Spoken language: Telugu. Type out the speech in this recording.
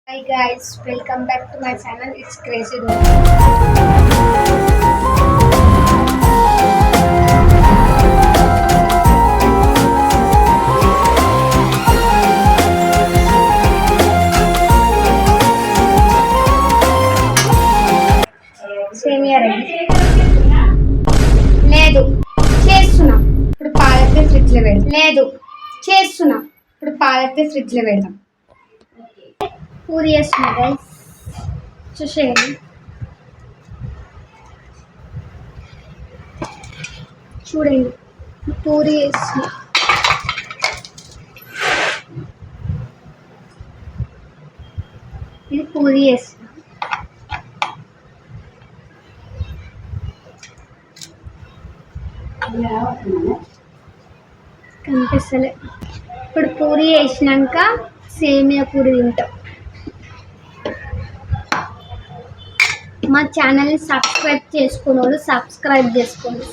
Hi guys, welcome back to my channel. It's Crazy Dog. సేమియా రెడీ లేదు చేస్తున్నా ఇప్పుడు పాలైతే ఫ్రిడ్జ్ లో పెడదాం లేదు చేస్తున్నా ఇప్పుడు పాలైతే ఫ్రిడ్జ్ లో పెడదాం పూరి చేస్తున్నా గైస్ చూసేయండి చూడండి పూరి చేస్తున్నా ఇది పూరి చేస్తున్నా కనిపిస్తలే ఇప్పుడు పూరి వేసినాక సేమియా పూరి తింటాం మా ఛానల్ని సబ్స్క్రైబ్ చేసుకున్న వాళ్ళు సబ్స్క్రైబ్ చేసుకోండి